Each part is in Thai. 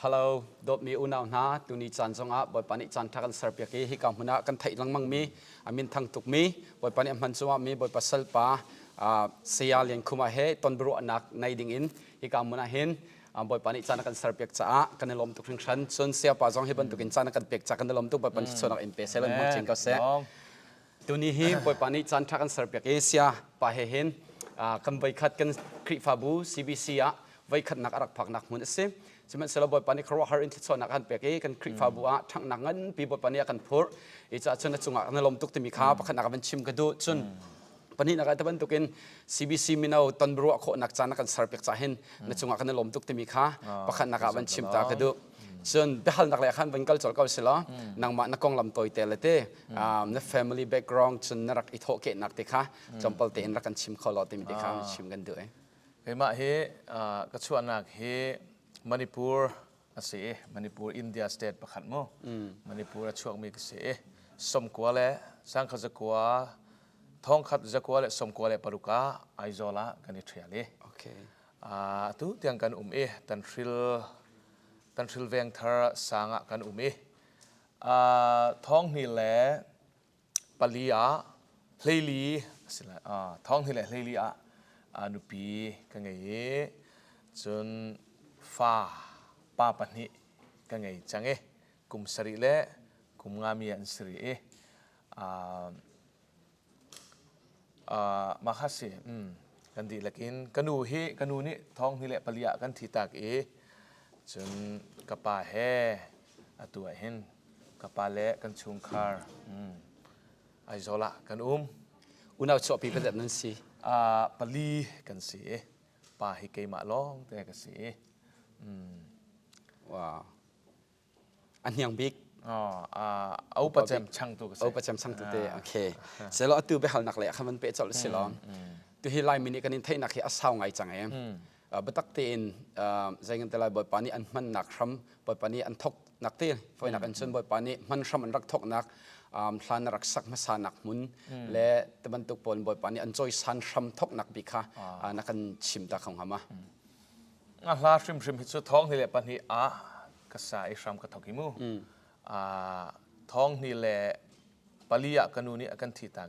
Hello ดบมีอุณาหนาตุนีจันทร์บ่อยปานิจันทักันเสิร์ฟยากีฮิกามุนากันไทยลังมังมีอามินทังตุกมีบ่อยปานิมันจัวมีบ่อยปัสสลปาเสียเลียงคุมาเฮตอนบรุอนักในดิ่งอินฮิกามุนาเห็นบ่อยปานิจันกันเสิร์ฟยาจ้ากันลมตุกถึงชั้นส่วนเสียปาจงให้บันตุกินจันกันเปียกจากกันลมตุกบ่อยปานิส่วนนักเอ็มเปเซลันมังจิงก็เสตุนีฮิบ่อยปานิจันทักันเสิร์ฟยาเอเชียปาเห็นกันไปขัดกันคริฟาบู CBC ไว้ขัดนักอารักผักนักมุนเสฉะนั้นเสร็จแล้วบ่อยปานิครัวฮารินที่ส่วนนักการเปียกกันคริฟาบัวทั้งนักเงินปีบ่อยปานิกันพูดอีจะจนจุงอันลมตุกที่มีข้าวประคันนักบัญชิมกระดูจนปานินักการบันตุกิน CBC มีนาตันบรัวโคนักจานักการสารเปียกจะเห็นนจุงอันลมตุกที่มีข้าประคันนักบัญชิมตากระดูจนเบลนักเลี้ยขันเป็นกัลจอลก็เสร็จแล้วนางมานักกองลำตัวเตลเต้ใน family background จนนักอิทโอเกนักเตค่ะจำเป็นเตนรักกันชิมเขาเราเต็มเตค่ะชิมกันด้วยเฮ้ยมาเฮ้กระชวนนักเฮ้มณิปุรเสียมณิปุรอินเดียสเตทประคันมั้งมณิปุรช่วงมีเสียสมกัวเล่สังขจักกัวท้องขัดจักกัวเล่สมกัวเล่ปารุกาไอโซล่ากันนิทรียเลยโอเคตู้เตียงกันตันทริลเวงทาร์สางกันท้องนี่แหละปลีอาเฮลีสิละท้องนี่แหละเฮลีอานุปีกันไงจนฟ้าป้าปนิกันไงจังกุมสริเล่กุมงามีอันสริมาคัสกันดีลักินกันนูนี่ท้องนี่แหละปลีอากันทีตากจนกระปาแห่ตัวเห็นกระปาเละกันชุงคาร์ไอโซล่ากันอุณาชอบปีเป็นแบบนั้นสิปลีกันสิปาฮิเกมาล้องแต่กันสิว้าวอันยังบิ๊กเอาประจำช่างตัวกันสิเอาประจำช่างตัวเตะโอเคเสร็จแล้วตัวไปหานักเลี้ยขันมันเป๊ะจอดเสร็จแล้วตัวที่ไลน์มินิกันนินเทนักเลี้ยสาวไงจังบัตักเตียนใจเงินแต่ละบ่อยปานี้อันมันหนักคำบ่อยปานี้อันทกหนักเตี้ยไฟหนักอันชนบ่อยปานี้มันคำอันรักทกหนักพลานรักสักมาสานักมุนและตะบันตุกปนบ่อยปานี้อันจอยสันคำทกหนักบิค่ะนักกันชิมตาของหามาลาชิมหิตสุดท้องนี่แหละปนี้กษาอิสรามกระทกิมูท้องนี่แหละปลียกันนูนี่กันทีตาก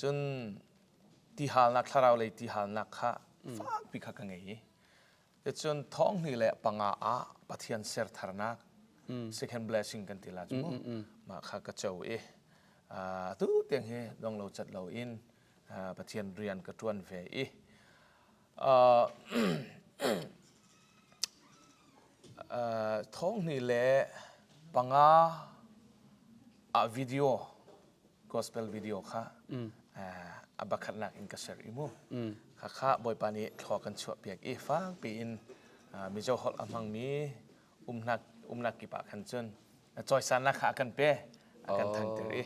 จนที่หานักคาราเลยที่หานักข้าฟ้าพิฆาตกันไงแต่จนท้องนี่แหละปังปะเทียนเสร์ทารนัก second blessing กันทีละจุมาข้ากระเจ้าตู้เตียงเฮดองเราจัดเราอินปะเทียนเรียนกระตวนเวท้องนี่แหละปังวิดีโอ gospel วิดีโอค่ะบักขัดนักอินกระเสริมูข้าบ่อยปานี้ขอกันชั่วเปียกฟังปีนมีเจ้าหอลมังมีนักกิปะขันจนจอยสันนักขากันเป้กันทางเตอ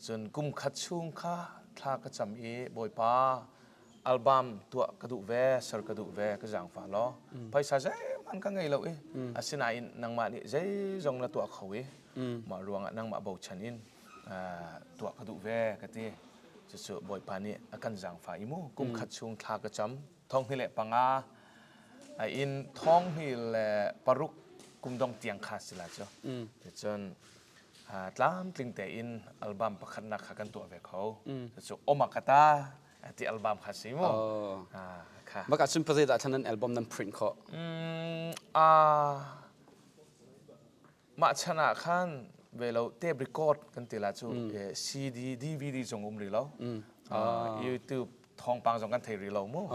จนกุมขัดชุ่งข้าทากระจำบ่อยปาอัลบั้มตัวกระดูกสร์กระดูกก็จังฟ้าล้อไปซาใจมันก็ไงเราสินาอินนางมานี่ใจจงละตัวเขามารวงนางมาเบาชันอินตัวกระดูกก็ตีจะบ่อยปานี้กันจังฟ้าอิมูกุมขัดชุ่งทากระจำท้องนี่แหละปังอินท้องนี่แหละปรุกกุมดองเตียงขาสิละจ้ะจนตามติงแต่อินอัลบั้มประคันนักขันตัวเขาจะโอมากาตาที่อัลบั้มขาสิโมค่ะเมื่อกี้ซุนเปอร์เซดาท่านนั้นอัลบั้มนั้นพริ้นเขามาชนะขันเวลาเทปรีคอร์ดกันทีละจ้ะCD DVD จงรีแล้วYouTube ทองปังจงกันเทรีแล้วมั้ง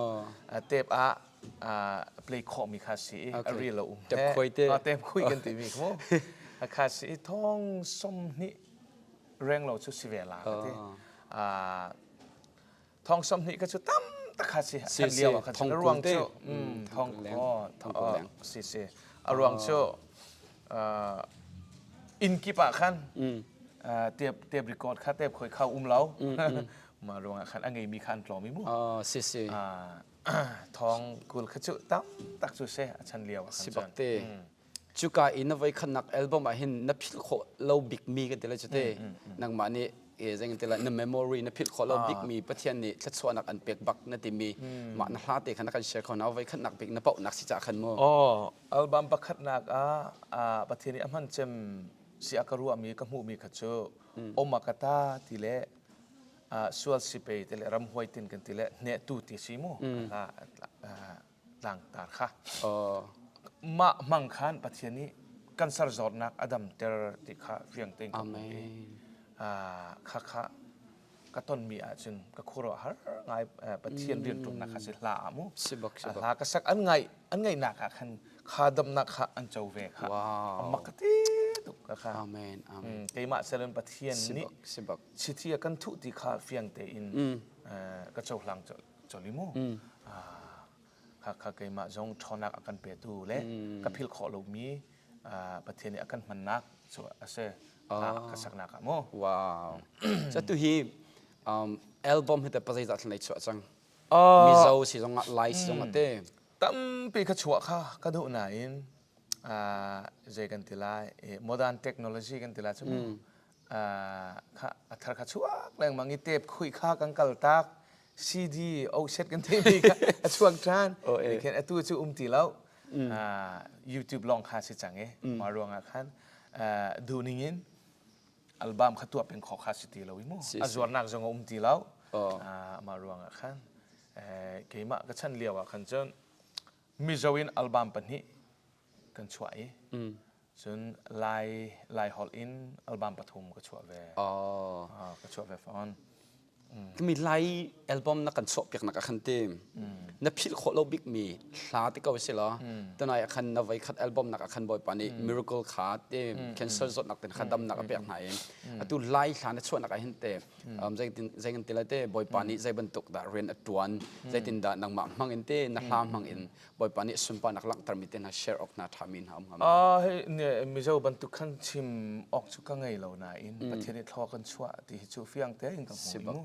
เทปplay คอมีคาสีรีแล้วเทปคุยกันทีมีมั้งคาสีทองสมนี่แรงเราชุดสิเวลากันทีทองสมนี่ก็ชุดตั้มตะคาสีขันเดียวขันทองรวงเจ้าทองสีรวงเจ้าอินกิปะขันเทียบรีคอร์ดข้าเทียบเคยเข้าเรามารวงขันอันไงมีขันปลอมมีมั้งทองกุลขจุตั้มตักจุเสชันเลียวสิบักเตจุกาอินเอาไว้ขนักอัลบั้มหินนับพิลโคเราบิกมีกันเดลจุเตนังมานี่ เจังแต่ละใน memory ในพิลขอเราบิ๊กมีประเทศนี้ชัดชวนนักอันเป็กบักนั่นที่มีมาหน้าตีขันนักแชร์คนเอาไว้ขันนักเป็กนับเป่านักสิจ่าขันโมอ๋ออัลบั้มประคัดนักประเทศนี้มันเจมสิอาการัวมีกมูมีขัดโจอมากาตาทีเละสวลสิเปทีเละรำหวยตินกันทีเละเนตูติซิโมละต่างตาค่ะมามังคันประเทศนี้กันสารจอดนักอดัมเตอร์ติค่ะเฟียงเต็งกันค่ะก็ต้นมีอาจินก็คุโรหาไงประเทศเรียนตรงนักสิลามูลาก็สักอันไงนักขันขาดำนักอันเจ้าเวค่ะมักติตุกค่ะอาเมนอาเมนเกมาเซเลนประเทศนี้ชิที่กันทุติค่ะเฟียงเตอินก็เจ้าหลังจอลิมูค่ะเกมาจงทอนักอากันเปตูเละกับพิลขอลูกมีประเทศนี้อากันมันนักส่วนเสก็สักนักอะโมว้าวจะตุฮีอัลบั้มที่จะประจักษ์ในช่วงจังมีเจ้าสิจงไลฟ์สิจงเต้ตั้มปีขชัวค่ะก็ดูไหนเจกันทีไรโมเดิร์นเทคโนโลยีกันทีไรใช่ไหมค่ะถ้าขชัวแรงมังอีเทปคุยค่ากันกัลตักซีดีเอาเช็ดกันทีมีค่ะช่วงทรานเห็นตัวชื่อตีแล้วYouTube ลองค่าสิจังมารวงอ่ะคันดูนิ่งอัลบั้มขัดตัวเป็นขอค่าสิตีแล้ววิโมจวนนักจงตีแล้วมารวงอ่ะคันเกี่ยมาก็ฉันเลี้ยวอ่ะคันจนมีจวินอัลบั้มปนี้กันช่วยจนไลฮอลอินอัลบั้มปฐมก็ช่วยเวก็ช่วยเวฟอนมีไลอัลบั้มนักกันสอบอย่างนักขันเต็มนับพิลขอเราบิ๊กมีลาที่เขาเสียละตอนนั้นขันนับไว้ขัดอัลบั้มนักขันบ่อยปานี่ Miracle ขาเต็ม Cancer สดนักเป็นขัดดำนักเปียกไหนตุไลลาในช่วงนักเห็นเต็มใจกันตีละเต้บ่อยปานี่ใจบรรทุกดาเรียนอัตวันใจตินดานังมังอินเต้นักลามมังอินบ่อยปานี่สุนปานักลังตรมิเต้นักแชร์ออกนักทามินหามเนี่ยมีเจ้าบรรทุกขันชิมออกชุกไงเหล่านั้นอินประเทศนี้ทอกันชั่วที่จูเฟียงเต้อินกับผม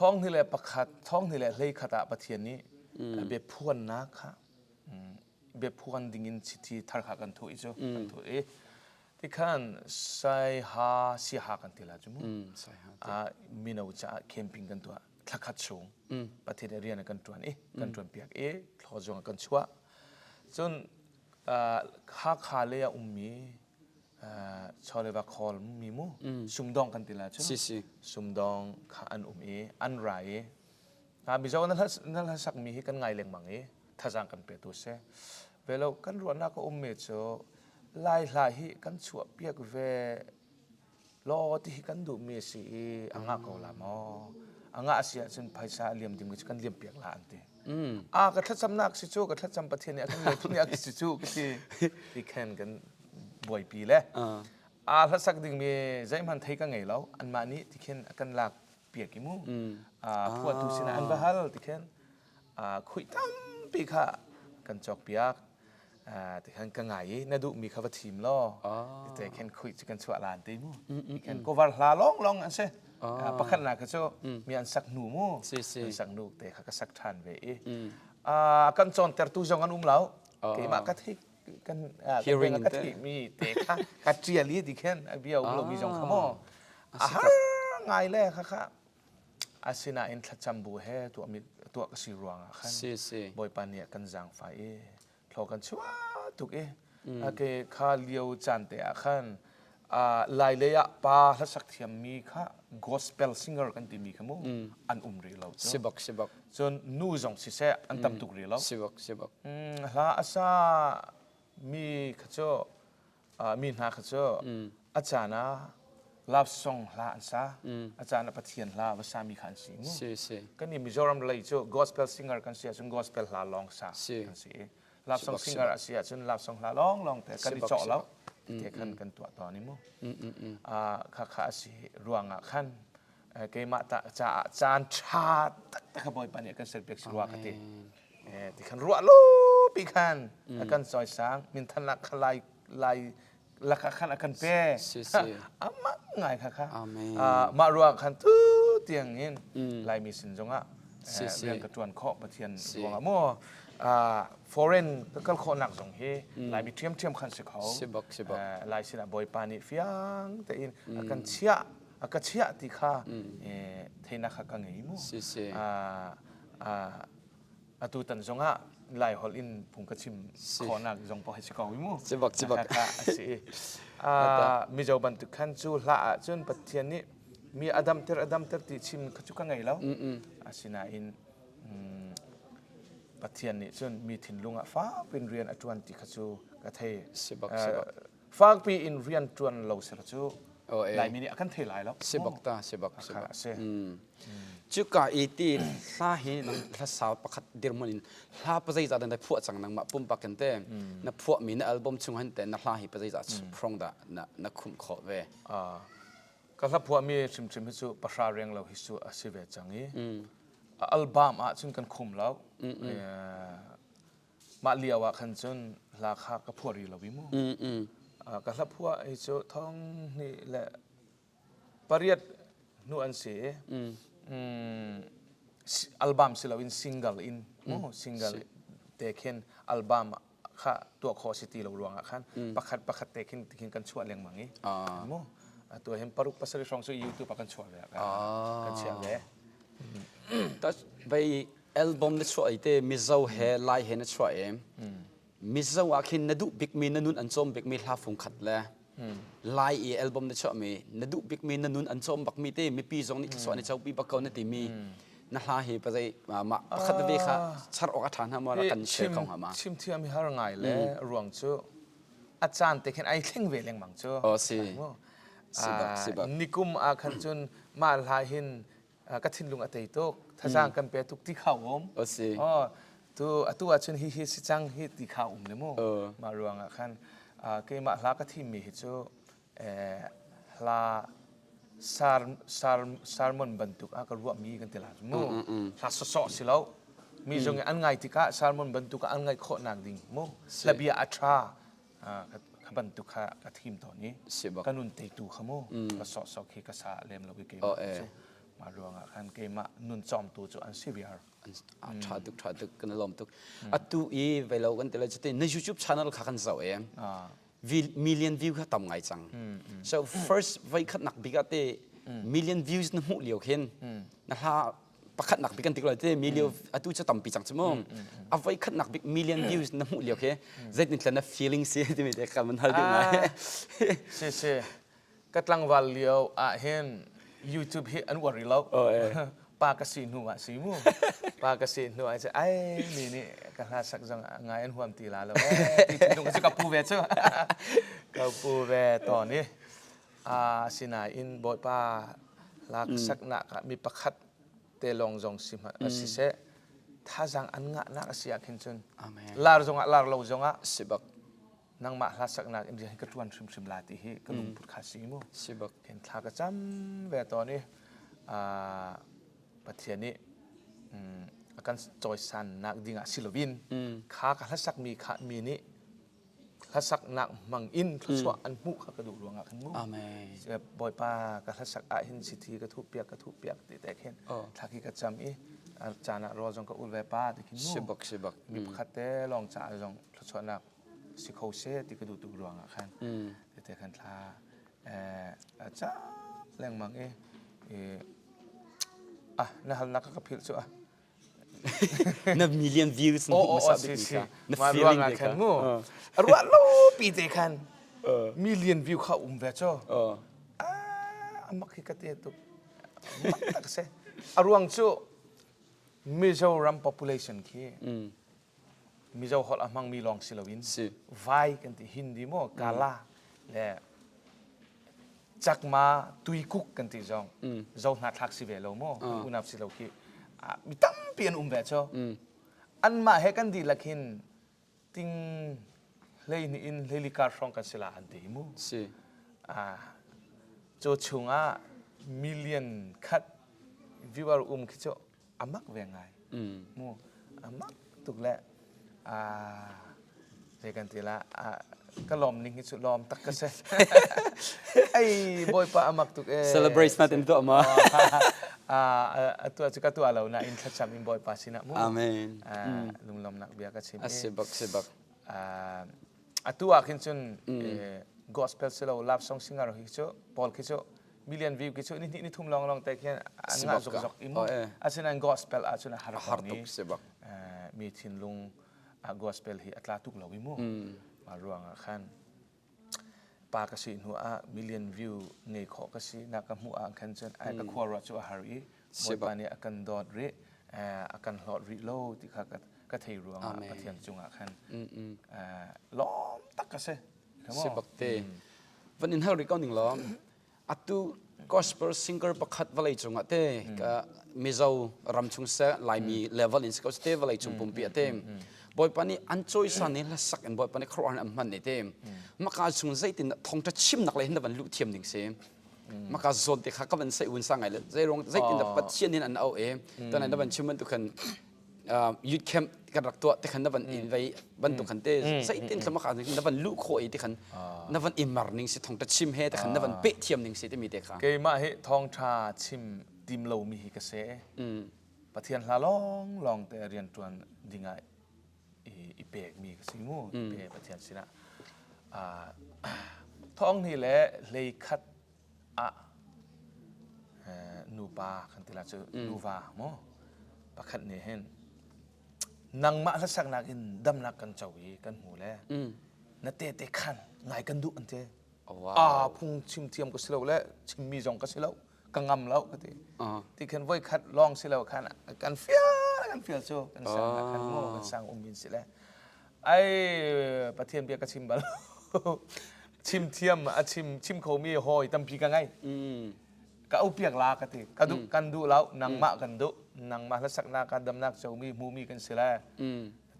ท้องที่แหละประคัดท้องที่แหละเลยขตะประเทศนี้เบียพวนนะคะเบียพวนดิ่งสิที่ทาร์กันทุยจ้ะกันทุยที่ขันใส่หาสีหากันทีละจุ่มมีนาวจะแคมปิ้งกันตัวทักขัดชงประเทศเรียนกันตัวนี้กันตัวเปียกทอจงกันชัวจนข้าขาเลยมีชาวเลวาคอลมีมูสุมดองกันทีละใช่ไหมสุมดองข้าอันไรมีเจ้านั่นสักมีกันไงเลี้ยงมังถ้าจังกันเปิดตัวเสเวลากันรัวนักเมจไล่กันชัวเปียกเวรอที่กันดูเมสีอ่างกอลามอ่างอาเซียจนภายษาเลี่ยมดิ่งกันเลี่ยมเปียกลานเตก็ถ้าจำนักสิจูก็ถ้าจำประเทศเนี่ยกันเลยทุกอย่างสิจูก็ที่แข่งกันบ่อยปีแล้วถ้าสักดิ่งมีใจมันไทยกันไงแล้วอันมานี้ที่เข่นกันหลักเปียกิมูพวกตุสินะอันบ้าฮัลที่เข่นคุยตั้มปีค่ะกันจอกเปียกที่เข่นกันไงน่าดูมีคำว่าทีมล้อแต่เข่นคุยกันชัวลานตีมูเข่นก็ว่าลาลองอันเช่ประคันนักก็จะมีอันสักหนูมูสักหนูแต่เขาก็สักทานเว้กันจอนแต่ตู้จงกันแล้วเกี่ยมากระทิกันกระทิมีแต่กัดเจียลีดิเคนเบี้ยวเรามีจงขโมยไงแล่ค่ะอาศินาอินทัดจำบูเฮตัวกสิรวงอ่ะขันบ่อยปานเนี่ยกันจางไฟเรากันชัวถูกข้าเลี้ยวจันแต่ขันลายเลยป้าถ้าสักเทียมมีค่ะ gospel singer กันที่มีขโมยอันรีเราสิบักจนนู่จงสิเสอันตำตุกรีเราสิบักลาอาซามีขจรมีนาขจรอาจารย์นะลาบส่งลาอันซาอาจารย์ปะเทียนลาภาษามีขันสีมูกันนี่มิจอรัมเลยจ้ะ gospel singer กันเสียจน gospel ลาลองซากันสีลาบส่ง singer เสียจนลาบส่งลาลองแต่กันที่เจาะแล้วเทียกันกันตัวตอนนี้มูข้าสิรวงอ่ะขันเกี่ยมาตาจานชาตะขบอยปานเนี่ยกันเสร็จเปียกสิรวงกันที่ขันรัวลูปีขันกันซอยสางมินทันลักขลายลักขันกันเป้มาง่ายค่ะมารัวขันตู้เตียงนี้ลายมีสินจงอ่ะเรื่องกระจวนเคาะประเทียนรวงอ่ะมั่วforeign ก็คนหนักสงเฮลายมีเทียมขันสิเขาลายสินะบอยปานิฟิยังแต่อินกันเชีย กระเชียติค่ะเทนักขกังเงยมู สิสิ ตูตันจงอ่ะไล่ฮอลอินพุงกระชิมขอนักจงพอให้สกอวิมู จิบักจิบัก สิมีเจ้าบันทึกขันจูละจนปัจจัยนี้มีอดัมเตอร์ที่ชิมขจุกังไงแล้วสินาอินปัจจัยนี้จนมีถิ่นลุงอ่ะฟ้าเป็นเรียนอจวนที่ขจูกระเท สิบักสิบัก ฟ้าปีอินเรียนจวนเราเสร็จจู โอ้เอ หลายมินิกันเทหลายแล้ว สิบักตาสิบักสิบัก เส จุกาอีตีลาหินังลาสาวประคัดดิรมันินลาปะใจจัดในพวกจังนังมาปุ่มปักกันเต้นับพวกมีในอัลบั้มชุงหันเต้นักลาหิปะใจจัดพร้องดานักคุมขอเว ก็ถ้าพวกมีชิมฮิสุประชาเรียงเราฮิสุอาศิเวจังนี้อัลบั้มจนกันคุมแล้วมาเลียวขันจนราคากระพวรีเราวิมูก็ถ้าพวกฮิสุท้องนี่แหละปริยัตินูอันเสียอัลบั้มสิเราอินซิงเกิลอินซิงเกิลเตะเข็นอัลบั้มข้าตัวคอสิตีเราลวงอ่ะขันประคัดเตะเข็นกันช่วยเลี้ยงมังงี้ตัวเห็นปรุกภาษาที่ช่องช่วยยูทูบกันช่วยเลยกันเชื่อเลย แต่ไปอัลบั้มนั้นช่วยเต้มิเจ้าเฮไลเฮนั้นช่วยมิเจ้าอาคินนัดูบิกมีนันุนอันซอมบิกมีลาฟุงขัดเลยไลอัลบั้มนั้นช่วยมีนัดูบิกมีนันุนอันซอมบักมีเต้มีปีจงนี่ส่วนในเจ้าปีบักเขาในตีมีนั่นลาเฮไปใจมาประคัดเวค่ะชาร์ออกฐานหามาแล้วกันเชื่อของหามาชิมที่มีหารงไงเลยรวงจูอาจารย์เตะเข็นไอ้เข่งเวลงมังจูนิกุมอาคันจุนมาลาหินกัทินลุงอเตยตกถ้าจ้างกันเปตุกที่เขาอมตัวจุนฮิสิจังฮิที่เขาอมเลยมั้งมารวงอาคันเกี่ยมาลากที่มีฮิจูลาซาร์มอนบันทุกก็รู้ว่ามีกันตลาดมั้งลาสอสิแล้วมีจงอันไงที่กะซาร์มอนบันทุกอันไงโคนักดิ่งมั้งระเบียอัตราขบันตุกะกทีมตอนนี้ก็นุนเตตูขโมก็สอสอคีกษาเล่มเราไปเกมมารวงอ่ะคันเกมนุนจอมตัวจุอันซีเวียร์ชาดุกกันลมตุกอัตุอีเวลากันแต่ละจุดใน YouTube channel ข้ากันเจ้าmillion view ข้าต่ำไงจัง so first ไว้ขัดหนักบิกาเต้ million views นั่นหูเหลียวเห็นนะฮะประคัดหนักบิกันติกเลยเต้มีเลียวอัตุจะต่ำปีจังชั่วโมงเอาไว้ขัดหนักบิ million views นั่นหูเหลียวเห็นเจ็ดนี่แหละนะ feeling เสียที่มีแต่คำมันหัดยังไงเช่ก็ตั้งวันเลียวเห็น YouTube เห็นอันวอริแล้วปากกระสีหนูสีมูปากกระสีหนูจะไอ้นี่ก็หาสักจังไงอันหัวตีลาแล้วที่ตรงกับกับปูเวชกับปูเวตอนนี้สินาอินบอยป้าลักสักหนักมีประคัดเตลองจงสิมาสิเสถ้าจังอันงะนักเสียขึ้นจนลาร์จงลาร์เราจงสิบักนังมาลาสักนักอินเดียให้กระทวนชิมลาติฮิกระลุงพุทธคาสีมูสิบักเห็นทากระจำเวตอนนี้ประเทศนี้กันจอยสันนักดิ่งศิลวินข้ากระสักมีนี่กระสักนักมังอินกระสวอันมุขกระดูกหลวงขันมุบอยป้ากระสักหินสิทธิกระทุเปียกติแต่เห็นทากิกระจำอีอาจารย์รอจงกับอุลเวป้าติคินมุสิบักมีขัดเตะลองจ่าจงกระสวนักสิเขาเสติกระดูกหลวงขันแต่ขันทาอาจารย์แรงมังน่านักกับพิลชัวนับ million views โอ้สิมาดูงานขันมูรัวลูปีเตขันmillion view เข้าเวชมักฮิกเตตุมักตักเสรวงชูมิโซรัม population คีมิโซฮอลมังมีลองศิลวินไวกันที่ฮินดีโมกาลาและจักมาตุยคุกกันที่จงนัดทักสิเวลโมอุนับสิลคีมีตั้มเปลี่ยนเวชอันมาเฮกันดีลักหินติงเลยนี่อินเลยลิการฟองกันสิลาอันดีมูโจชุงmillion คัดวิวาร์คิดโจอามักเวงไงมูอามักตุกแหละเจกันทีละก็ลอมนิ่งที่สุดลอมตักกระเซ็ไอ้บอยป้าอามักตุกcelebrate มาเต็มตัวมาตัวจุกตัวเรานะอินทัชชัมอินบอยป้าสินะมูอาเมนลุงลมนักเบียกับชิมสิบักตัวคิดจน gospel สิเรา love song singer คิดโจ Paul คิดโจ million view kichu ni thum long te khian anga Sibak zok ka. zok imu Oh, eh. asina gospel asina har Hartuk sebak. mi thin lung gospel hi atla tuk lo imu ma ruang khan pa ka si nu a million view ngei kho ka si na ka mu a khan chen ai ka khwa ro chu hari moi pa ni akan dot ri akan hlot ri lo ti kha ka thei ruang a pathian chunga khan lom tak ka se sebak te van in hari kau ning lo atu gospel singer pakhat valai chunga te ka mizau ramchung sa lai mi level in skos te valai chung pumpi ate boy pani anchoi sa ne la sak en boy pani khron am man ne te maka chung zai tin thong ta chim nak le hin ban lu thiam ning se maka zon te kha ka ban sai un sa ngai le zai rong zai tin da pat chian in an au e ta na ban chim man tu khan youth camp ka rak to te khan na ban in vai ban tu khan te zai tin thama kha na ban lu kho e te khan na ban imar ning se thong ta chim he te khan na ban pe thiam ning se te mi te kha ke ma he thong tha chim tim lo mi hi ka se pathian hla long long te rian tuan dingai i pek mi ka si mu pe pathian sina thong ni le lei khat a nu pa khan tila chu nu va mo pakhat ne hen nang ma la sak nak in dam nak kan chawi kan hu le na te khan ngai kan du an te phung chim thiam ko silo le chim mi jong ka silo ka ngam lo ka ti khan voi khat long silo khan kan fia chu kan sang kan mo kan sang min sile ai pathian bia ka chim bal chim thiam a chim kho mi hoi tam pi ka ngai ka au piak la ka ti ka du kan du lau nang ma kan du nang ma la sak na ka dam nak chau mi mu mi kan sila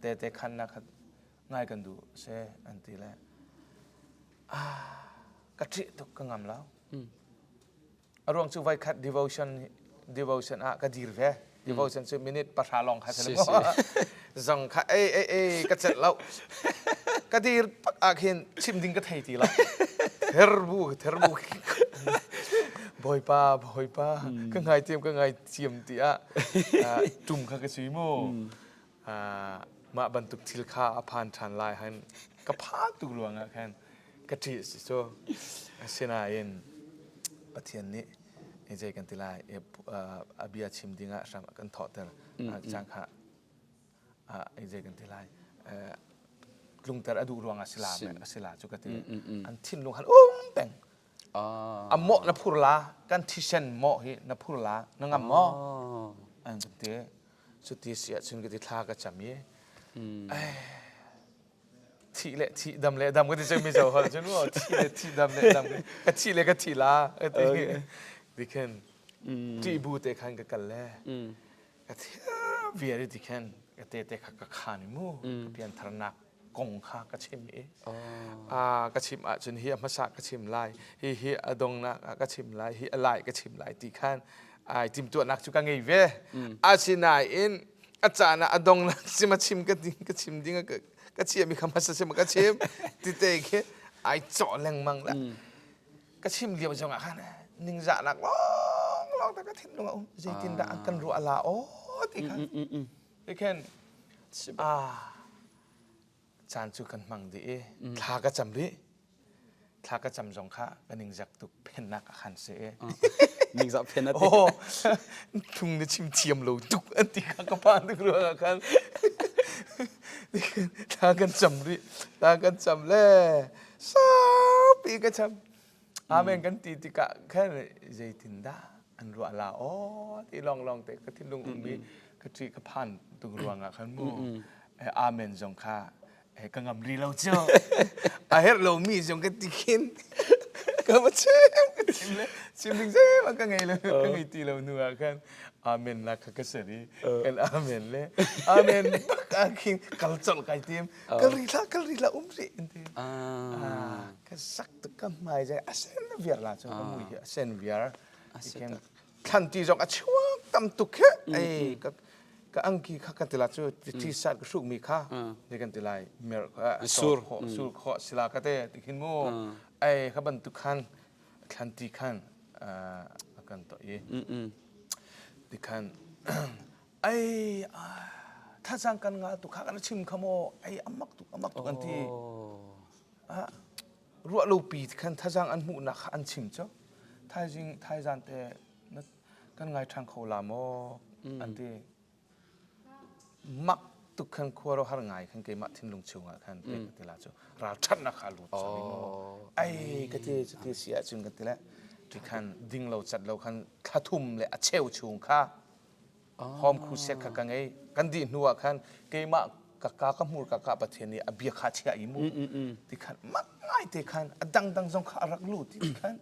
te khan na khat ngai kan du se an ti le ka tri to ka ngam lau arong chu vai khat devotion a ka dir ve devotion chu minute pa tha long kha se lo zong kha ka chet lau ka dir pak a khin chim ding ka thei ti lau therbu boy pa ka ngai tiam ti a tum kha ka si mo ma ban tuk thil kha a phan than lai han ka pha tu luang a khan ka thi si so asina in pathian ni ejai kan tilai abia chim dinga ram kan tho ter chang kha ejai kan tilai lung ter adu ruang asila chu ka ti an thin lung han peng ammo na phurla kan thisen mo hi na phurla na ngam mo an te chu ti sia chun ka ti thla ka chami thi dam le dam ko ti se mi zo hol chun mo thi dam le dam ka thi la diken ti bu te khan ka kal le ka thi viari diken ka te ka khan mu ka pian tharnak kong kha ka chim e ka chim a chun hi ma sa ka chim lai hi adong na ka chim lai hi alai ka chim lai ti khan ai tim tu nak chu ka ngei ve asinai in achana adong na sima chim ka chim ding ka chim mi khama sa se ma ka chim ti te ke ai cho leng mang la ka chim liam jong a khan ning za nak long ta ka thin long jai tin da kan ru ala o ti khan ti khan chan chu kan mang di thla ka cham ri thla ka cham jong kha ka ning jak tu phen na ka khan se ning za phen ati thung ni chim thiam lo tuk an ti kha ka pan tu ru khan thla kan cham ri thla kan cham le sa pi ka cham amen kan ti ka khan jai tin da an ru ala o ti long te ka tin lung mi ka tri ka phan tu ru nga khan mu amen jong kha ka ngam ri lo cho a her lo mi jong ka tikin ka ma chim le chim ding se ma ka ngai lo ka ngai ti lo nu a kan amen la ka sari kan amen le amen ka kin kal chol kai tim kal ri la ri inte ka sak tu ka mai jai asen viar la cho ka mu hi asen viar ken khan ti jong a chuak tam tu khe ai ka angki kha kan tila chu ti sat ka suk mi kha ni kan tilai mer sur kho sila ka te tikin mo ai kha ban tu khan ti khan akan to ye ti khan ai tha sang kan nga tu kha kan chim khamo ai amak tu kan ti ruwa lo pi khan tha sang an mu na an chim cho ไทยจันแต่กันไงทางเขาลามอันที่มักตุกขันคัวเราหาไงขันเกมักทิ้งลงชิวงะขันเป็นกันทีละจูเราชัดนักขาลุดสมิงไอ้กันที่เสียจึงกันทีละที่ขันดิ้งเราจัดเราขันขาทุ่มเลยเชวชิวงค่ะหอมครูเซ็ตขันไงกันดีนัวขันเกมักกะกากมูลกะกาประเทศนี้อเบียขาเชียอิมูที่ขันมักง่ายที่ขันดังจงขารักลู่ที่ขัน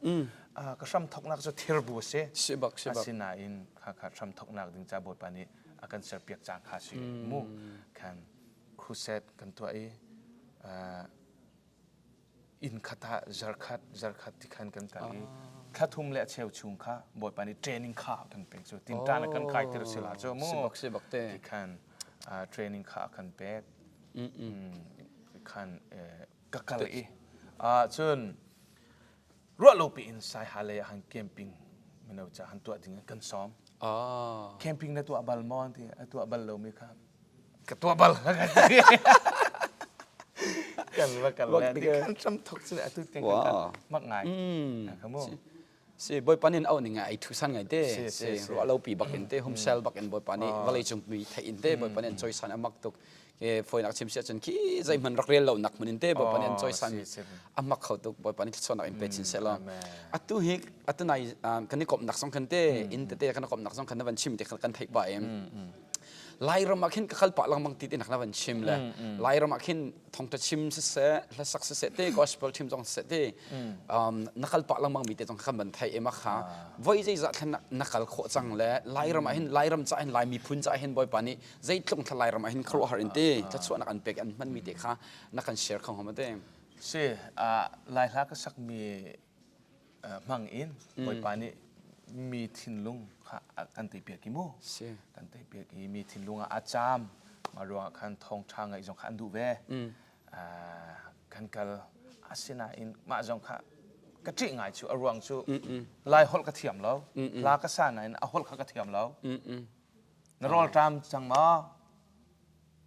ก็ซ้ำทอกนักจะเทอร์บูเซ่สินาอินข้าซ้ำทอกนักดึงจากบทปานี้อาการเสียเปียกจางขาสิมูขันครูเซตกันตัวอินคาตาจาร์คัดที่ขันกันกันข้าทุ่มเละเชลชุงข้าบทปานี้เทรนนิ่งข้ากันเป็นส่วนตินตานักกันใครที่เราสิลาจ้ามูที่ขันเทรนนิ่งข้ากันเป็ดขันกักกะเลยจนรัวโลปีอินไซฮาเลยหันแคมปิ้งมันเอาจะหันตัวถึงกันซ้อมแคมปิ้งในตัวบัลมอนที่ตัวบัลโลมีครับกับตัวบัลกันว่ากันแล้วที่กันซ้ำทกสิเนี่ยตัวเต็งกันมักง่ายนะครับมั้งสิบอยปานินเอาหนึ่งไงทุสันไงเต้สิรัวเราปีบักอินเต้โฮมเซลบักอินบอยปานิวาเลยจงมีไทยอินเต้บอยปานินจอยสันมักตุกฝอยนักชิมเสียจนขี้ใจมันรักเรียนเราหนักมันอินเต้บอยปานินจอยสันมักเขาตุกบอยปานิส่วนนักอินเป็ดชินเซลอัตุฮิกอัตุนายกันนี่กบนักสองคันเต้อินเต้กันนี่กบนักสองคันนั้นวันชิมเด็กกันไทยบ่ายไล่เรามาขึ้นก็ขัลปะลังบางทีที่นักนับวันชิมเลยไล่เรามาขึ้นท่องจะชิมเสร็จและสักเสร็จเต้ก็สเปลชิมจงเสร็จเต้นักขัลปะลังบางมีเต้จงขันบันไทยเอ็มะค่ะไว้ใจจะท่านนักขัลโคจังเลยไล่เรามาขึ้นไล่เราจะเห็นไล่มีพุ่นจะเห็นบ่อยปานี้ใจตรงทลายเรามาขึ้นครัวหารินเต้จะชวนนักอันเป็กอันมันมีเด็กค่ะนักอันแชร์ของเขามาเต้สิไล่ลักก็สักมีมังอินบ่อยปานี้มีทินลุงค่ะกันตีเปียกิโมกันตีเปียกีมีทินลุงอาจามมารวมกันทองทางไอ้จงขันดูเวกันกัลอาศินาอินมาจงค่ะกระจิงไงชูอรวงชูลายหอลกระเทียมแล้วลากระสานไหนเอาหอลกระเทียมแล้วนรอลตามจังมา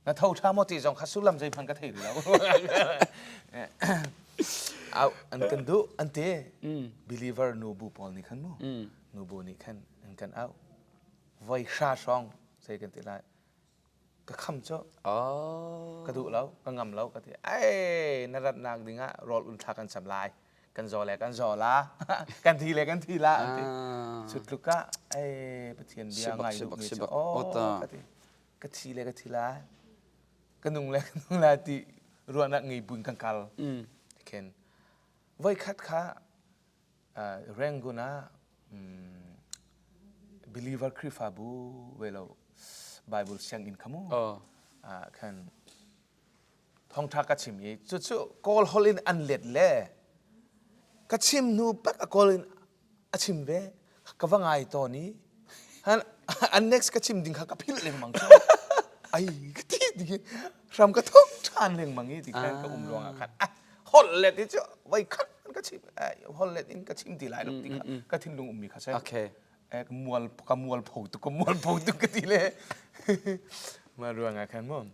แล้วเท่าท่ามติจงขัดสุลำใจพันกระเทียมแล้วเอาอันกันดูอันเต้ believer นูบูปอลนี่ขันมั้งนูบูนี่ขันอันกันเอาไว้ชาช่องใส่กันทีไรก็คำเจ้ากระดูแล้วก็งำแล้วก็ทีไอ้นรัตนางดิ่งะรออุลทากันสำลายกันจอแหลกันจอละกันทีเลยกันทีละสุดลูกกะไอ้ประเทียนเบียร์ไงลูกนี่จ้าโอ้ก็ทีเลยก็ทีละกันนุ่งเลยกันนุ่งละที่รัวนักเงยบุญกันกัลเข็นไว้คัดค้าแรงกุนะbeliever คริฟาบูเวลาไบเบิลเสียงอินขมูคันท่องทักกัชิมยี่จู่ๆกอลฮอลินอันเล็ดเล่กัชิมนูปักกอลอินอัชิมเวกว่าไงตอนนี้อัน next กัชิมดิ่งข้ากับพิลเลงมังจ้าไอ้กที่ดิ่งรำกระทงชานเลงมังยี่ที่แค่ก็ลวงอ่ะคันฮอลเล็ดที่จู่ไว้คันกัชิมฮอลเล็ดอินกัชิมที่ไรลูกที่กัทิมลุงมีข้าใช่กมวลผูตุกันทีเลยมาเรื่องอะไรกันมั้ง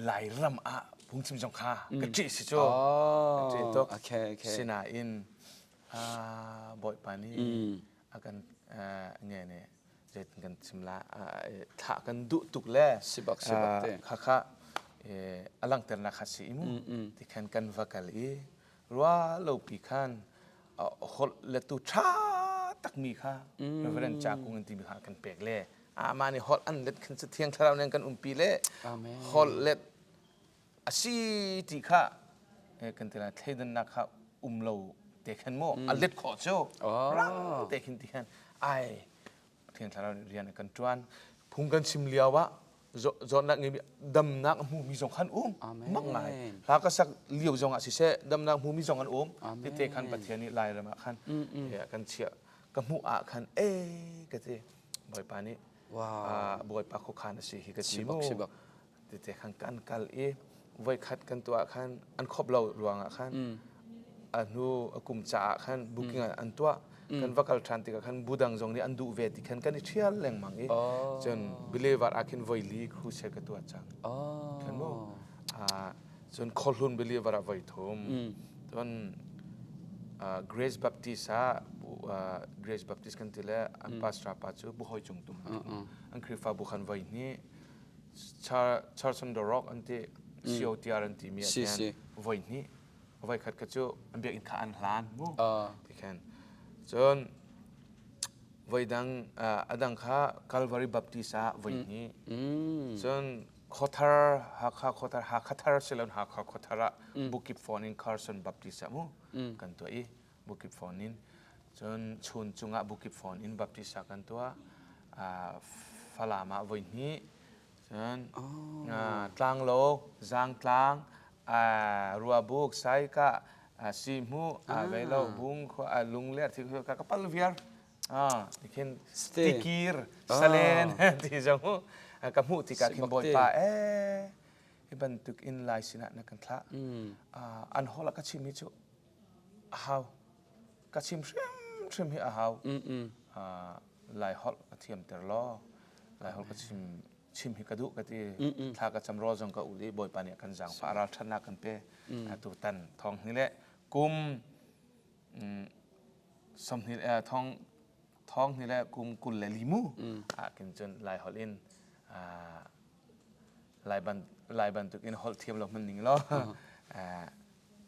ไหลรำพุงชิมจงค่ากระจิสิโจจิตกสินาอินบ่อยปานี้อากันเนี่ยเจ็ดกันชิมละถ้ากันดุตุกเล่สิบักเต้ค่ะอลังเตอร์นักสิอิมุที่ขันกันวักลีรัวโลปีขันฮอลเลตุชาตักมีค่ะเรื่องเรื่องจากกุงตีมีค่ะกันเปกเล่มานี่ฮอลอันเล็ดขันเที่ยงทราวเนี่ยกันปีเล่ฮอลเล็ดอาชีติค่ะกันที่ละเทดันนักค่ะโลเตขันโมอันเล็ดขอโจรังเตขันที่ขันไอเที่ยงทราวเรียนกันจวนพุงกันชิมเลียววะจอนักเงี้ยดำนักมูมีสองขันมักง่ายหากสักเลี้ยวจงอาศิเสดำนักมูมีสองขันที่เตขันประเทศนี้ลายละมาขันกันเชี่ยกับมูขันก็จะบ่อยปานี้บ่อยปาโคขันสิฮิกจิโมที่เตขันกันกัลไว้คัดกันตัวขันอันครบเราหลวงขันอันนู้กุมจ่าขันบุกิ้งอันตัวกันวักลทรันติกันบูดังจงนี่อันดูเวทีกันนี่เชี่ยแรงมังจนบิเลวาร์อาคินไวลีครูเชกตัวจังกันโมจนคอลุนบิเลวาร์ไวทมจน Grace Baptist Grace Baptist kan tile an pastor pa chu bu hoi chung tum an khrifa bu khan vai ni Church on the Rock anti COTR anti mi atian vai ni vai khat ka chu an biak in kha an hlan mu tikhan chon vai dang adang kha Calvary Baptist vai ni chon khothar ha khathar selon ha khothara bukip phone in Carson Baptist mu kan to I bukip phone in chon chun chunga bukip phone in Baptist kan to falama voi ni chon tlang lo zang tlang rua buk sai ka simu velo bung kho lung le thi ka kapal viar tikin tikir salen ti jamu ka mu ti ka kin boy pa iban tuk in lai sina na kan thla an hola ka chimi chu how ka chim shrim hi how lai hol ka thiam ter lo lai hol ka chim hi ka du ka ti thla ka chamro jong ka uli boy pa ne kan jang pa ra thana kan pe tu tan thong ni le kum som ni thong ni le kum kul le limu kin chen lai hol in lai ban tuk in hol thiam lo man ning lo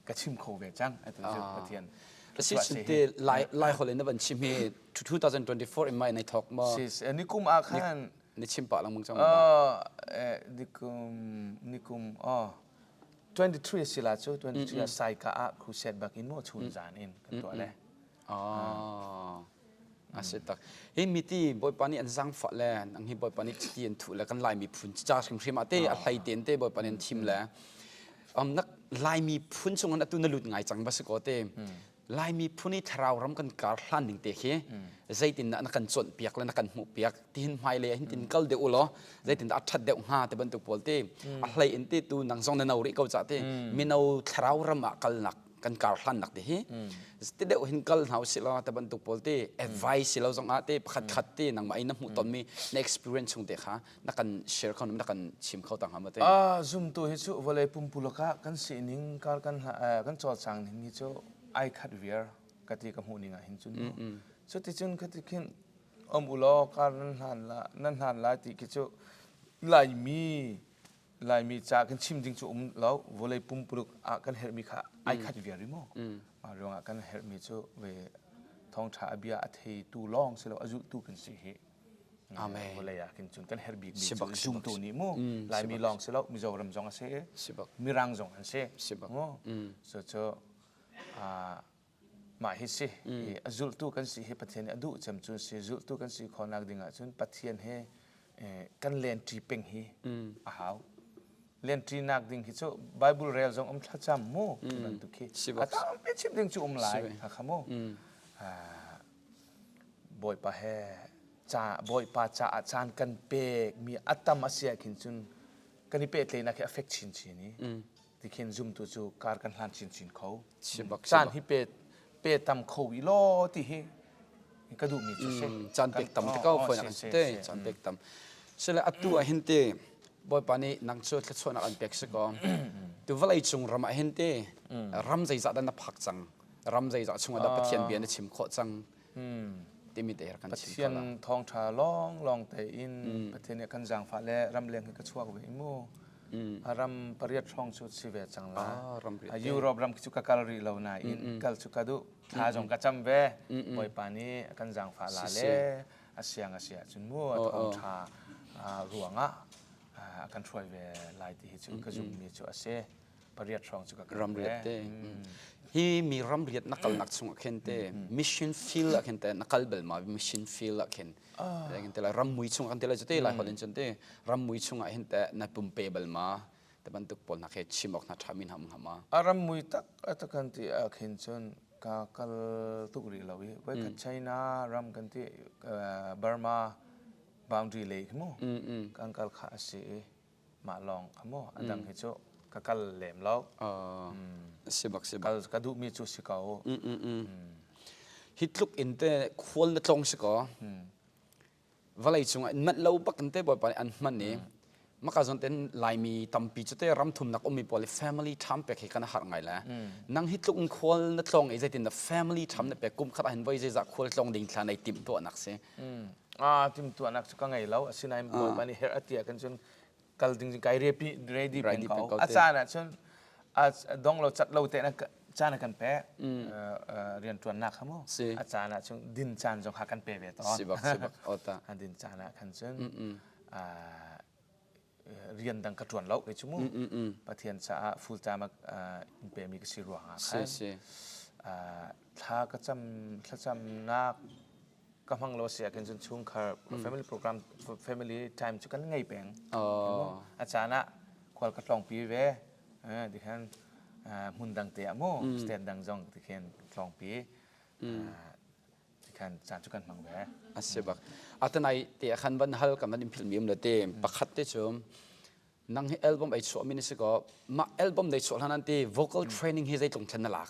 ka chim kho ve chang atu ju pathian Precision te lai hol in ban chim he 2024 in my talk ma sis nikum a khan ni chim pa lang mong chang nikum 23 sila chu 23 sai ka a crusade back in mo chun jan in kan to le asetak he miti boy pani an zang fa le ang hi boy pani ti an thu la kan lai mi phun cha khrim ate a hlai ten te boy pani thim la nak lai mi phun chung an atu na lut ngai chang ba se ko te lai mi phuni thrau ram kan kar hlan ding te he zaitin na kan chon piak la na kan mu piak tin mai le hin tin kal de ulo zaitin da that de nga te ban tu polte a hlai en te tu nang song na nau ri ko cha te mi nau thrau ram a kal nak kan kar hlan nak te hi ste de hin kal nau sila te ban tu polte advice sila jong ate khat khat te nang mai na mu ton mi na experience chung te kha na kan share khon na kan chim khau tang ha te zoom to hi chu vole pum puloka kan sining kar kan chol chang ning hi chu ai khat vier kati ka mu ninga hin chun so ti chun kati kin ulo kar nan han la ti ki chu lai mi cha kan chim ding chu lo vole pum puluk kan her mi kha ai khat vier mo ronga kan her mi chu ve thong tha abia athei tu long selo aju tu kan si hi amen vole ya kin chun kan her bi zoom to ni mo lai mi long selo mi zo ram jong ase mi rang jong an se mo so cho ma hi si azul tu kan si he pathian adu cham chu si azul tu kan si khonak dinga chun pathian he kan len tri peng hi a haw len tri nak ding hi chu bible rel jong thla cham mo ban tu khi ata pe chim ding chu lai ha khamo boy pa he cha boy pa cha chan kan pe mi atam asia khin chun kan pe tle na ke affect chin chi ni tikhin zoom tu chu kar kan hlan chin kho chan hi pe tam kho i lo ti hi ka du mi chu se chan pek tam te ko phoi na te chan pek tam sela atu a hinte boy pani nang chu thla chona an pek se ko tu valai chung ram a hinte ram zai za da na phak chang ram zai za chunga da pathian bian chim kho chang timi te kan chim pathian thong tha long te in pathian kan jang fa le ram leng ka chuak ve mo aram pariat thong chu si ve chang la Europe ram chu ka kalri lo na in kal chu ka du tha jong ka cham ve boy pani kan jang fa la le asia chun mo thong tha ruanga kan throi ve lai ti chu ka zum mi chu ase pariat thong chu ka ram riat te hi mi ram riat nakal nak chung khen te mission feel khen te nakal bel ma mission feel khen lengin te la ram mui chung kan te la jate la holin chen te ram mui chung a hen te na pum pe bel ma te ban tuk pol na khe chimok na thamin ham hama aram mui tak atakan ti khen chon ka kal tukri lawi wai khat China ram kan ti Burma boundary le khmo kan kal kha si ma long khmo adang he cho ka kal lem lo sibak kal ka du mi chu si kao hitluk in te khol na tlong se ko valai chung mat lo bak te boy pa an man ni มักจะเป็นลายมีตั้มปีจุดเตรำทุมนักอมีพอลิ family ทำเป็กให้กันหักไงล่ะนั่งฮิตลุงควลนัดลงไอ้เจติน family ทำเนี่ยเป็กกุมขัดเห็นว่าไอ้จะควลลงดิ่งทางในติมตัวนักเสียทีมตัวนักสุกไงแล้วสินายบอกว่านี่เฮอร์เตียกันจนกัลดิ่งไก่เรียดีเป็นเขาอาจารย์นะจนดงเราจัดเราเตะนักจานกันเป๊ะเรียนตัวนักครับมั้งอาจารย์นะจนดินจานจงหากันเป๊ะเวทตอนสิบักโอตาดินจานนะคันจนเรียนดังกระจวนเราเลยชั่วโมงประเทศจะฟูลไทม์อินเปมีกสิรัวงาค่ะถ้าก็จำนักก็พังเราเสียกันจนช่วงค่ะ family program family time จุกันไงเป่งอาจารย์นะควรกระทองปีเวดิฉันมุนดังเตะโม่สเตนดังจงดิฉันทองปีดิฉันจานจุกันมังเวอาเซบักอาตนายเตะขันบันฮัลกับมันอิมพิลมิมเลยเต็มปักขัดเตะชมนังเอลบัมไอชัวมินิสก็มาเอลบัมในชัวนั้นที่ vocal training ให้ใจตรงเช่นนั่นแหละ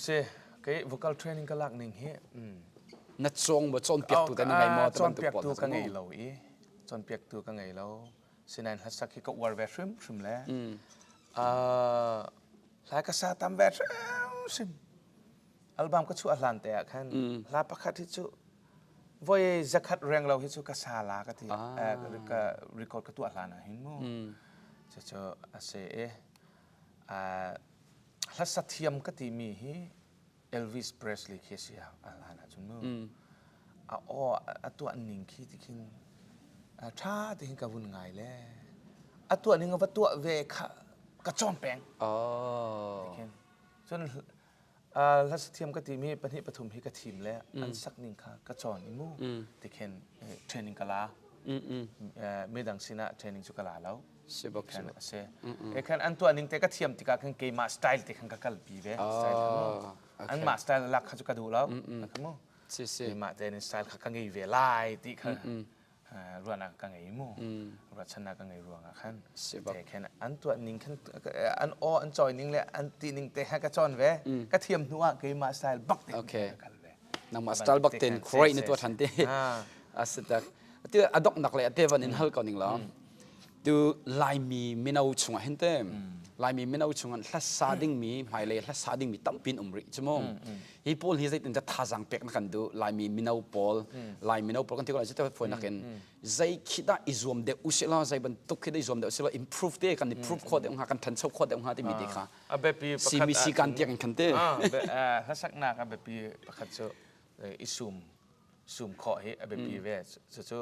เซ่ก็ vocal training ก็หลักหนึ่งเฮนัดจงบ่จนเปียกตัวแต่ยังไงมอจนเปียกตัวกันไงเราจนเปียกตัวกันไงเราสินันฮัสซักก็วอร์เวชชิมแล้วลายกษาตามเวชชิมอัลบั้มก็ชูอัลลันเตะคันลาประคัดที่ชูวอยจะคัดเรียงเราที่ชูกษาลากที่ก็รีคอร์ดก็ตัวอัลลันนะเห็นมั้ยจะอาเซ่ฮัสซักเทียมก็ที่มีฮีเอลวิสเพรสลีย์เคซีอัลลันนะจุนมั้ยตัวนิ่งขี้ที่คินช้าที่คินกับวุ่นง่ายเลยตัวนิ่งว่าตัวเวคกระจอนแปงจนรัสเทียมก็ทีมีปฏิปฐุมฮิกทีมแล้วอันสักนิ่งค่ะกระจอนอิมูที่เคนเทรนนิ่งกะลาไม่ดังสินะเทรนนิ่งสุกลาแล้วใช่บักใช่เซ่เคนอันตัวนิ่งแต่ก็เทียมที่กันเกมมาสไตล์ที่กันกัลปีเวสไตล์อันมาสไตล์หลักเขาจะกระดูแล้วนะครับมั้งเกมมาแต่ในสไตล์กันเกมเวลาที่เขารัวนักกันไงมูรัชนากันไงรัวงักขันแต่แค่นั้นอันตัวนิ่งขันอันจอยนิ่งเลยอันตีนิ่งแต่ให้กระจอนเวก็เทียมนัวเกมมาสไตล์บักเต็นนังมาสไตล์บักเต็นครอยในตัวทันทีอาศัยที่อดอกนักเลยเทวันอินฮัลก่อนนิ่งแล้วดูลายมีไม่เอาชงเห็นเต็มลายมีไม่เอาชงลัดซาดิ้งมีหมายเลยลัดซาดิ้งมีตั้มปินริจมงฮีพอลฮีจะติดจะท่าจังเป็กนักกันดูลายมีไม่เอาพอลลายมีเอาพอลกันที่เราจะต้องพูดนักกันใจคิดว่าอิจวมเดอุสิลาใจบรรทุกคิดว่าอิจวมเดอุสิลา improve เด็กกัน improve ข้อเด็กกันทันชอบข้อเด็กกันที่มีเด็กค่ะซีมีซีกันเดียกันกันเต้ถ้าสักนักแบบปีประคัตโจอิซูมข้อให้แบบปีเวสโจ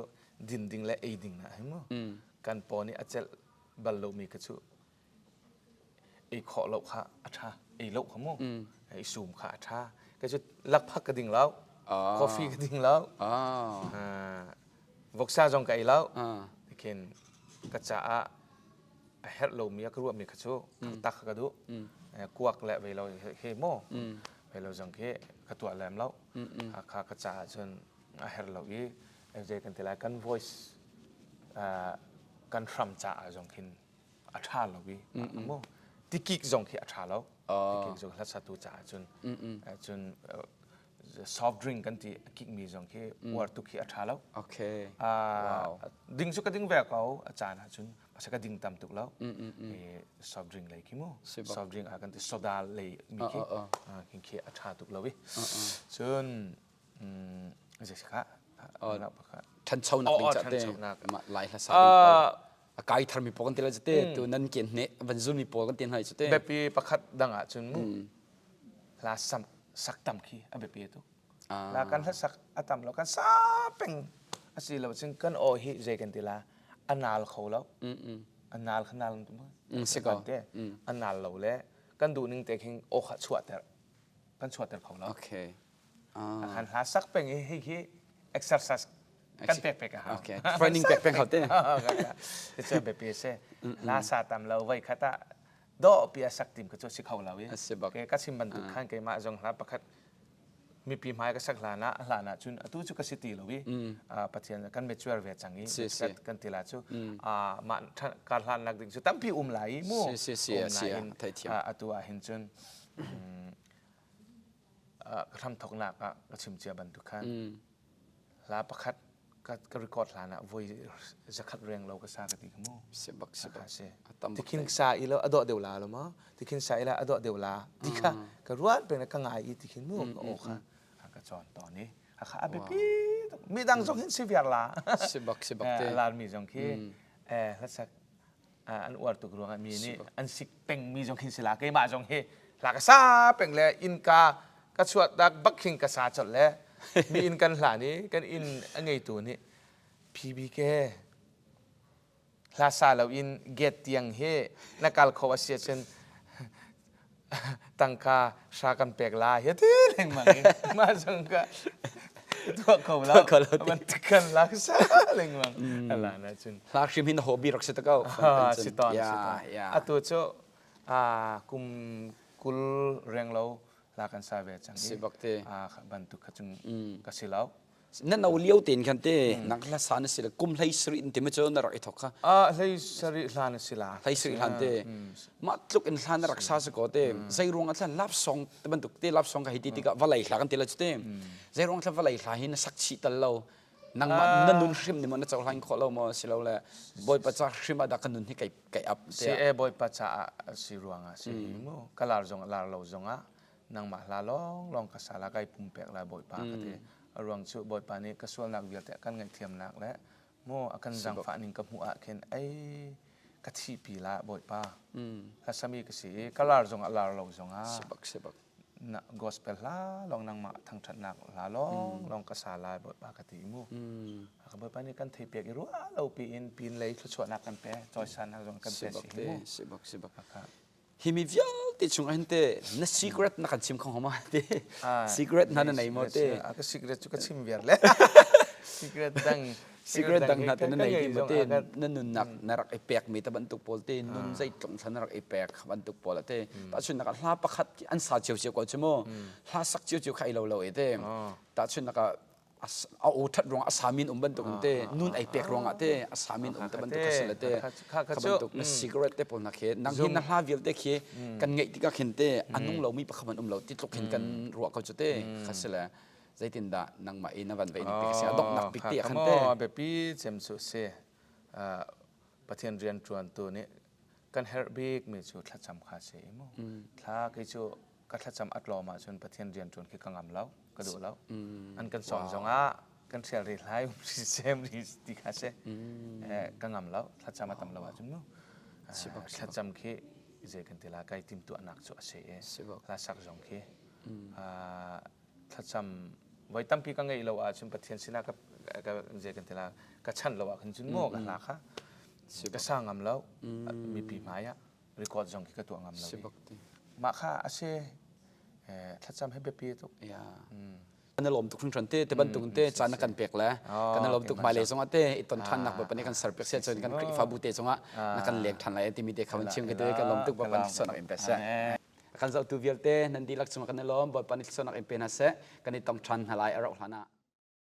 ดิงและเอดิงนะเห็นมั้ยการปอนี่อาจจะบรรลุมีกระชุไอ้ขอเราค่ะอัฐาไอ้เราขโมไอ้ซูมค่ะอัฐาก็จะลักพักกระดิ่งแล้วกาแฟกระดิ่งแล้ววอกซาจงไก่แล้วที่เข็นกระจาเฮดเรามีกระรวมมีกระชุตักกระดูกวักและเวลาเฮโมเวลาจังเฮกระตัวแหลมแล้วข้ากระจาจนเฮดเราอีเจกันทีไรกัน voiceกันทำจ่าจงคินอัฐาเราวิโมติกิกจงคิอัฐาเราติกิกจงรัศตุจ่าจนsoft drink กันที่กิกมีจงคิวอร์ตุกิอัฐาเราโอเคดิ่งสุกดิ่งแวกเขาอาจารย์จนภาษาดิ่งตามตุกแล้วsoft drink เลยคิโม soft drink กันที่โซดาเลยมีคิอัฐาตุกแล้ววิจนเจ๊ค่ะทันเช่านักเป็นจัดเต้มาไล่ละสาอากาศทำมีปกันตีละจัดเต้ตัวนั้นเกี่ยนเนวันซุนมีปกันตีละจัดเต้แบบปีประคัดดังอ่ะจนมูลาสักตำขี้แบบปีตัวลากันถ้าสักอัตำเรากันซาเป็นอาศัยเราจึงกันโอฮิเจกันตีละอันนาลเขาแล้วอันนาลขนาดตัวมั้งสิก็อันนาลเราแล้วกันดูนึงแต่เข่งโอขัดชวดแต่กันชวดแต่เขาแล้วโอเคอันหาสักเป็นฮิ exercise กันเป๊กๆครับโอเค training เป๊กๆเขาเต้จะแบบปีเซ่ลาซาตามเราไว้คัตตาดอปีสักทีมก็จะสิเขาเราเว้ยก็สิมันตุกขันเกมาจงรับประคัดมีปีไม้ก็สักลานะจุนตู้จุกสิตีเราเว้ยปัจจัยกันเมชัวร์เวจังงี้กันตีลาจูมาการลานนักดิ่งจุตั้มปีไหลมู่ตัวเห็นจนทำถกหนักก็ชิมเจียบันทุกขันลาประคัด ก็รีคอร์ดลานะโวยจะขัดเรียงเราก็ซากติขโม sebab สัก sebab เส atam ที่คิงซาอีแล้วอดอเดวลาแล้วมั้งที่คิงซาอีแล้วอดอเดวลาที่ค่ะก็รู้ว่าเป็นกังไงที่คิงมูโอ้ค่ะก็จอนตอนนี้ค่ะอาเบปีมีดังจงหินสิเวียร์ลา sebab sebab te ลามีจงคีแล้วสักอันอวดตุกรวงมีนี่อันสิเป็งมีจงหินสิลาเกมาจงเฮลากซาเป็งเลยอินกาก็ชวดดักบักคิงกษาจดแล้วมีอินกันหลานี้กันอินอันไงตัวนี้พีบีเกลาซาเราอินเกตเตียงเฮนักการขวาเสียเช่นตังคาชากันเปกลาเฮที่เล่งมาจงกะตัวเขาแล้วมันกันลักษาเล่งมังอะไรนะจุน lak shim hin hobby rak setakau สิตอน ya สิตอน ya ตัวเจ้ากุมกุลเรียงเราลากันซาเวจัง sebab te บันทุกขจุงกสิเรา nan au liau ten kan te nak la san sila kum lai sri in te ma chon rak ithokha เลยสริลานสิลา lai sri han te ma tluk in hlan rak sa se ko te zai rong atlan lap song te ban tuk te lap song ka hiti ti ka valai hla kan te la chute zai rong atlan valai hla hin sak chi tal lo nang ma nan nun shim ni mo na chaw hlan kho lo mo silo la boy pa cha shim ada kan nun hi kai up ซี te เอบอยปัจจาสิรวงสิมูกลาจงลาเราจงนางมาลาลองกษาลาไกปุ่มเปกลาบอยปากเตรวงชุบอยปานี้กส่วนนักเวียดแต่กันไงเทียมนักและโมอากันจังฝานิงกับหัวเข็นไอกะทิปีละบอยปาถ้าสามีกสิกลาจงลาเราจง sebab sebab นะกอสเปลลาลองนางมาทางถัดนักลาลองกษาลาบอยปากติมูบอยปานี้กันเทเปียกรู้เราปีนเลยชวนนักกันเปจอยสันนักจงกันเป sebab สิ te มู sebab sebab himi vial te chung an te na secret na kan chim khong homa te secret na nei mo te Aku secret juga sim biar le. Secret dang secret dang na te na nei ti mo te na nun nak narak epek mi ta bantuk pol te nun zai tlong than narak epek bantuk pol te ta chun nak hla pakhat an sa chiu chiu ko chmo hla sak chiu chiu khai lo lo e te ta chun nak a o that rong asamin bantuk te nun ai pek rong ate asamin ta bantuk khasila te bantuk na secret te pol na khe nang hin na hla vil te khe kan ngei ti ka khin te anung lo mi pakhaman lo ti tlok hin kan ruwa ko chute khasila zaitin da nang ma ina van ve ni pek sia dok nak pik ti khan te be pi chem su se pathian rian chuan tu ni kan herbik mi chu thla cham kha se mo thla ke chu ka thla cham atlo ma chun pathian rian chuan ki kangam lau ka du lau an kan song zonga kan sel ri lai sem ri ti kha se kangam lau thla cham atam lau chun mo thla cham ki je kan tila kai tim tu anak chu ase la sak zong ki thla cham vai tampi ka ngai lo a chun pathian sina ka je kan tila ka chan lo a kan chun mo ka la kha ka sangam lo mi pi maya record zong ki ka tu ngam lo ma kha ase thla cham he be pi tu ya kan lom tuk thun te te ban tung te chan kan pek la kan lom tuk mai le zonga te iton than nak ba pani kan ser pek se chon kan kri fa bu te zonga na kan lek than lai ti mi te khawan chim ke te kan lom tuk ba pan son nak impes kan zau tu vial te nan dilak chunga kan lom ba pani son nak impen ha se kan itong than halai arok hlana